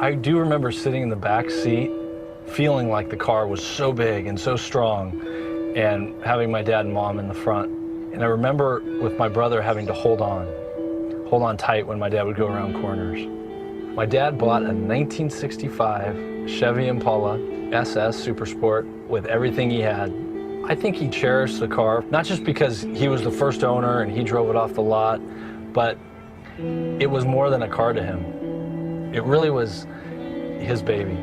I do remember sitting in the back seat, feeling like the car was so big and so strong, and having my dad and mom in the front. And I remember with my brother having to hold on tight when my dad would go around corners. My dad bought a 1965 Chevy Impala SS Super Sport with everything he had. I think he cherished the car, not just because he was the first owner and he drove it off the lot, but it was more than a car to him. It really was his baby.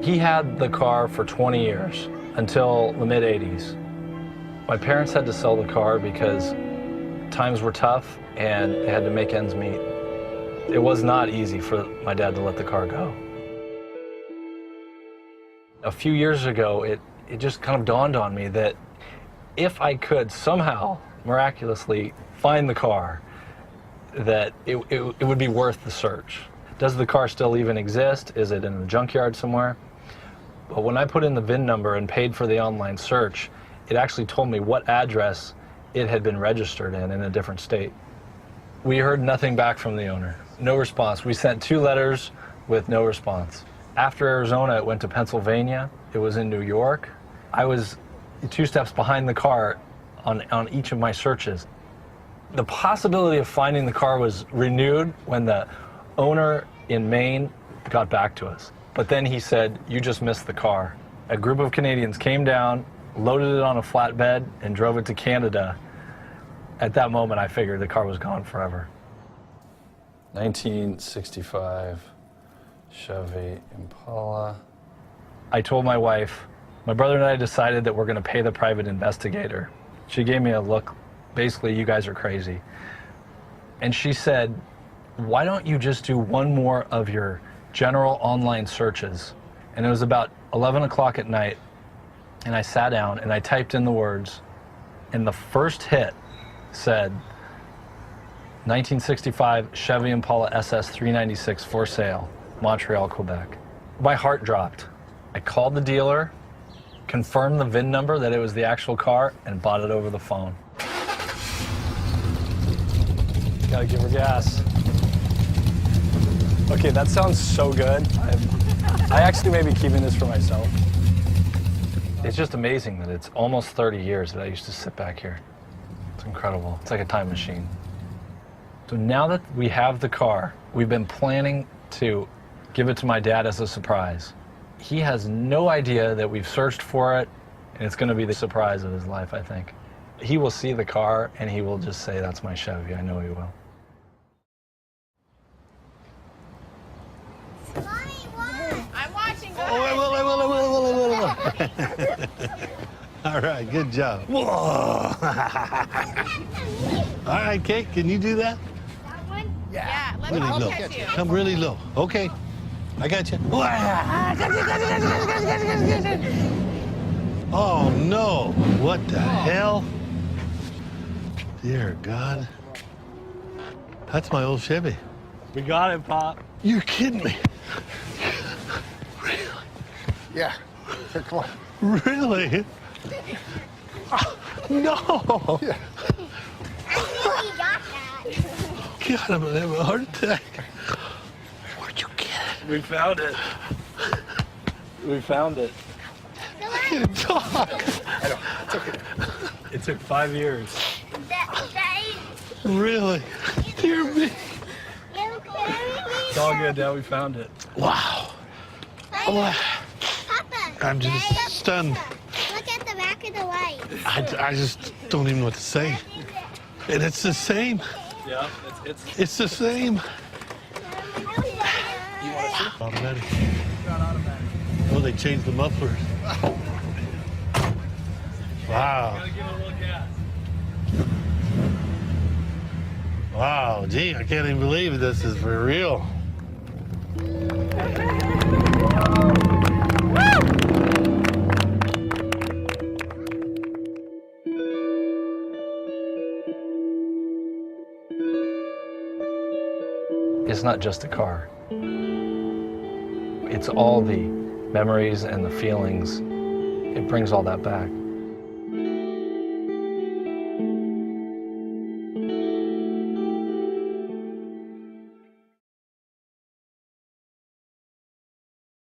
He had the car for 20 years, until the mid-'80s. My parents had to sell the car because times were tough and they had to make ends meet. It was not easy for my dad to let the car go. A few years ago, it just kind of dawned on me that if I could somehow, miraculously, find the car, that it would be worth the search. Does the car still even exist? Is it in a junkyard somewhere? But when I put in the VIN number and paid for the online search, it actually told me what address it had been registered in a different state. We heard nothing back from the owner. No response. We sent 2 letters with no response. After Arizona, it went to Pennsylvania. It was in New York. I was 2 steps behind the car on each of my searches. The possibility of finding the car was renewed when the owner in Maine got back to us. But then he said, "You just missed the car." A group of Canadians came down, loaded it on a flatbed, and drove it to Canada. At that moment, I figured the car was gone forever. 1965 Chevy Impala. I told my wife, my brother and I decided that we're going to pay the private investigator. She gave me a look, basically, "You guys are crazy." And she said, "Why don't you just do one more of your general online searches?" And it was about 11 o'clock at night, and I sat down and I typed in the words, and the first hit said 1965 Chevy Impala SS 396 for sale, Montreal, Quebec. My heart dropped. I called the dealer, confirmed the VIN number that it was the actual car, and bought it over the phone. Gotta give her gas. Okay, that sounds so good. I actually may be keeping this for myself. It's just amazing that it's almost 30 years that I used to sit back here. It's incredible. It's like a time machine. So now that we have the car, we've been planning to give it to my dad as a surprise. He has no idea that we've searched for it, and it's going to be the surprise of his life, I think. He will see the car, and he will just say, "That's my Chevy." I know he will. I'm watching. Go Oh, I will. All right, good job. Whoa. All right, Kate, can you do that? That one? Yeah. Let me Really low. catch you. Come really low. Okay, I got you. Oh, no. What the hell? Dear God. That's my old Chevy. We got it, Pop. You're kidding me. Yeah. Here, come on. Really? No. Yeah. I think he got that. God, I'm gonna have a heart attack. Where'd you get it? We found it. We found it. I can't talk. I know. It's okay. It took 5 years. That Really? Dear me. It's all good, Dad. We found it. Wow. Papa, I'm just stunned. look at the back of the light. I just don't even know what to say. And it's the same. Yeah, It's the same. Automatic. Oh, they changed the mufflers. Wow. Gotta give it a little gas. Wow, gee, I can't even believe this is for real. It's not just a car. It's all the memories and the feelings. It brings all that back.